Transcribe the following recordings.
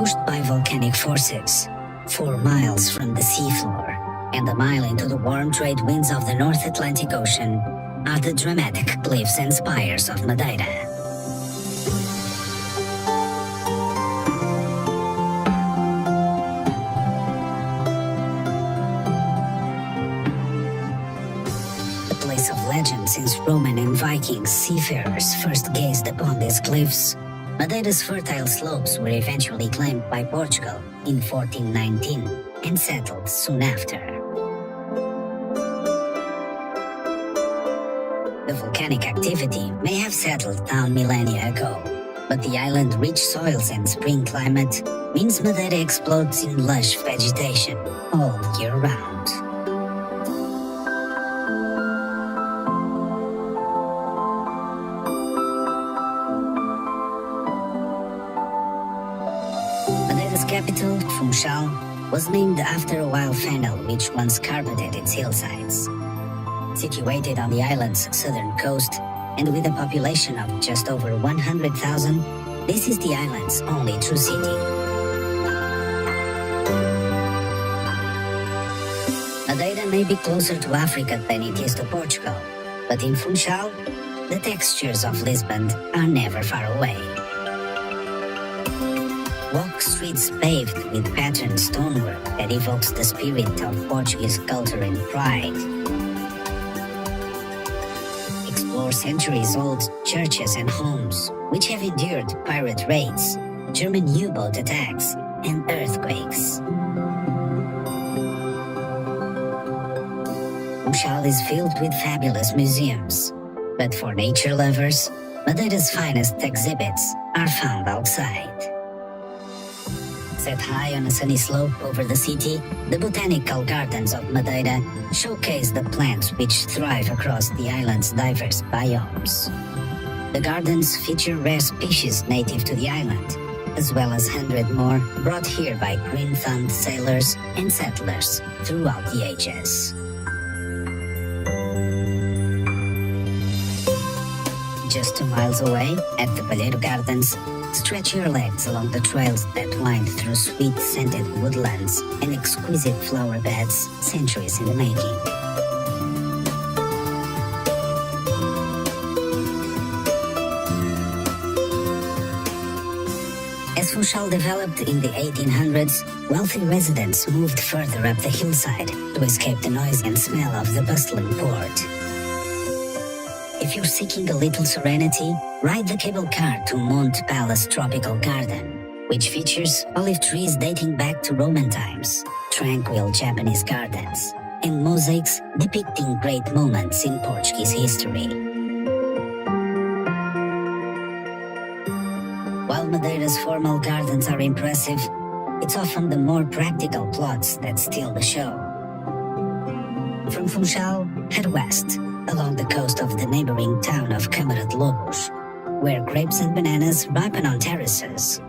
pushed by volcanic forces, 4 miles from the seafloor, and a mile into the warm trade winds of the North Atlantic Ocean, are the dramatic cliffs and spires of Madeira. A place of legend since Roman and Viking seafarers first gazed upon these cliffs, Madeira's fertile slopes were eventually claimed by Portugal in 1419 and settled soon after. The volcanic activity may have settled down millennia ago, but the island's rich soils and spring climate means Madeira explodes in lush vegetation all year round. Madeira's capital, Funchal, was named after a wild fennel which once carpeted its hillsides. Situated on the island's southern coast, and with a population of just over 100,000, this is the island's only true city. Madeira may be closer to Africa than it is to Portugal, but in Funchal, the textures of Lisbon are never far away. Walk streets paved with patterned stonework that evokes the spirit of Portuguese culture and pride. Explore centuries-old churches and homes which have endured pirate raids, German U-boat attacks, and earthquakes. Funchal is filled with fabulous museums, but for nature lovers, Madeira's finest exhibits are found outside. Set high on a sunny slope over the city, the botanical gardens of Madeira showcase the plants which thrive across the island's diverse biomes. The gardens feature rare species native to the island, as well as 100 more brought here by green-thumbed sailors and settlers throughout the ages. Just 2 miles away, at the Arieiro Gardens, stretch your legs along the trails that wind through sweet scented woodlands and exquisite flower beds centuries in the making. As Funchal developed in the 1800s, wealthy residents moved further up the hillside to escape the noise and smell of the bustling port. If you're seeking a little serenity, ride the cable car to Monte Palace Tropical Garden, which features olive trees dating back to Roman times, tranquil Japanese gardens, and mosaics depicting great moments in Portuguese history. While Madeira's formal gardens are impressive, it's often the more practical plots that steal the show. From Funchal, head west, along the coast of the neighboring town of Câmara de Lobos, where grapes and bananas ripen on terraces.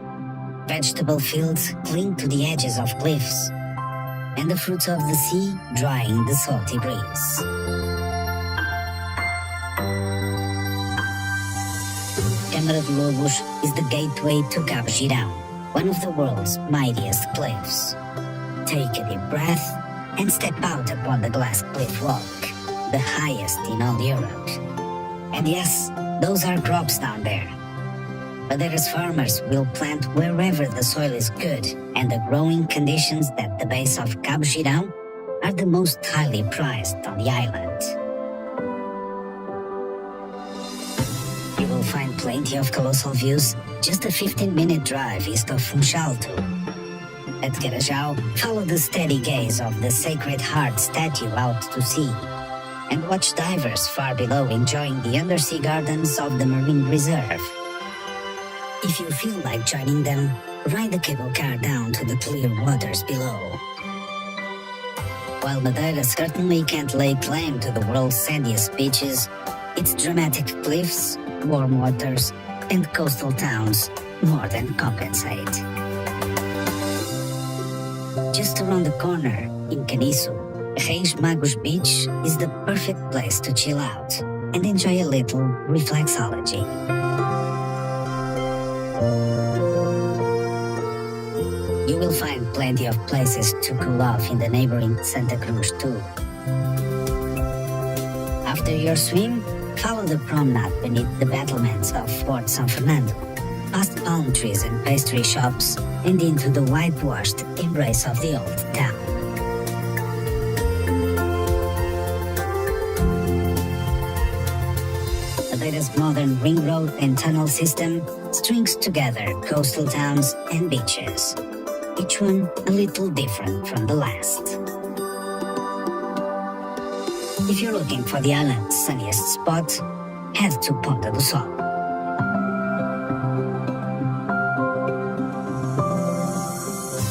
Vegetable fields cling to the edges of cliffs, and the fruits of the sea dry in the salty breeze. Câmara de Lobos is the gateway to Cabo Girão, one of the world's mightiest cliffs. Take a deep breath and step out upon the glass cliff walk, the highest in all Europe. And yes, those are crops down there. Madeira's farmers will plant wherever the soil is good, and the growing conditions at the base of Cabo Girão are the most highly prized on the island. You will find plenty of colossal views just a 15-minute drive east of Funchal too. At Garajau, follow the steady gaze of the Sacred Heart statue out to sea, and watch divers far below enjoying the undersea gardens of the Marine Reserve. If you feel like joining them, ride the cable car down to the clear waters below. While Madeira certainly can't lay claim to the world's sandiest beaches, its dramatic cliffs, warm waters, and coastal towns more than compensate. Just around the corner, in Caniço, Reis Magos Beach is the perfect place to chill out and enjoy a little reflexology. You will find plenty of places to cool off in the neighboring Santa Cruz too. After your swim, follow the promenade beneath the battlements of Fort San Fernando, past palm trees and pastry shops, and into the whitewashed embrace of the old town. Madeira's modern ring road and tunnel system strings together coastal towns and beaches, each one a little different from the last. If you're looking for the island's sunniest spot, head to Ponta do Sol.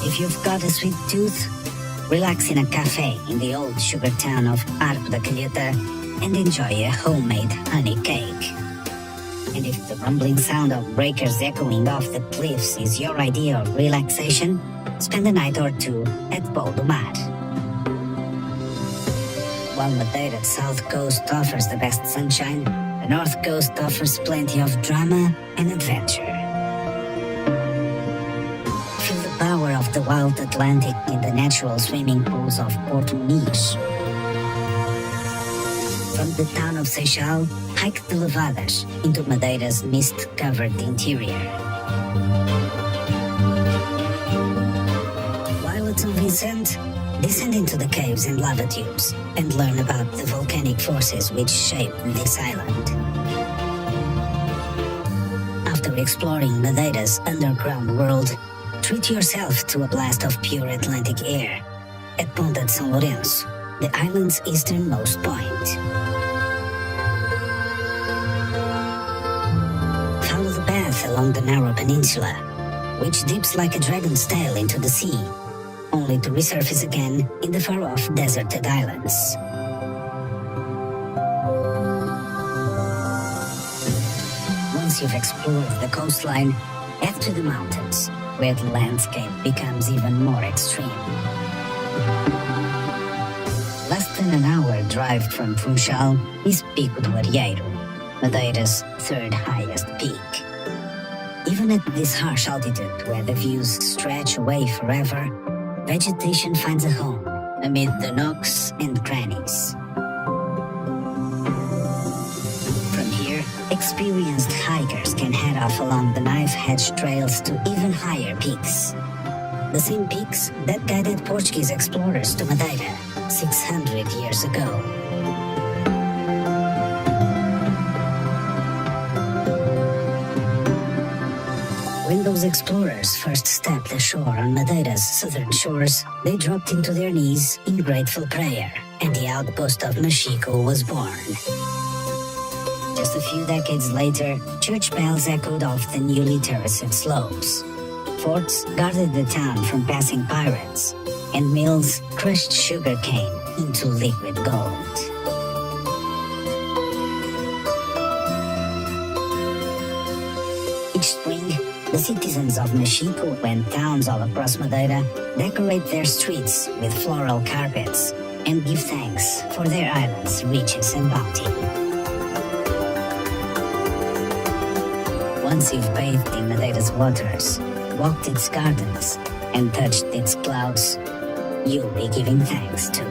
If you've got a sweet tooth, relax in a cafe in the old sugar town of Arco da Calheta and enjoy a homemade honey cake. And if the rumbling sound of breakers echoing off the cliffs is your idea of relaxation, spend a night or two at Pol do Mar. While Madeira's south coast offers the best sunshine, the north coast offers plenty of drama and adventure. Feel the power of the wild Atlantic in the natural swimming pools of Porto Moniz. From the town of Seixal, hike the levadas into Madeira's mist-covered interior. While at São Vicente, descend into the caves and lava tubes and learn about the volcanic forces which shape this island. After exploring Madeira's underground world, treat yourself to a blast of pure Atlantic air at Ponta de São Lourenço, the island's easternmost point. Follow the path along the narrow peninsula, which dips like a dragon's tail into the sea, only to resurface again in the far-off deserted islands. Once you've explored the coastline, head to the mountains, where the landscape becomes even more extreme. Less than an hour drive from Funchal is Pico do Arieiro, Madeira's third highest peak. Even at this harsh altitude where the views stretch away forever, vegetation finds a home amid the nooks and crannies. From here, experienced hikers can head off along the knife-edge trails to even higher peaks. The same peaks that guided Portuguese explorers to Madeira 600 years ago. When those explorers first stepped ashore on Madeira's southern shores, they dropped into their knees in grateful prayer, and the outpost of Machico was born. Just a few decades later, church bells echoed off the newly terraced slopes. Forts guarded the town from passing pirates, and mills crushed sugarcane into liquid gold. Each spring, the citizens of Machico and towns all across Madeira decorate their streets with floral carpets and give thanks for their island's riches and bounty. Once you've bathed in Madeira's waters, walked its gardens, and touched its clouds, you'll be giving thanks to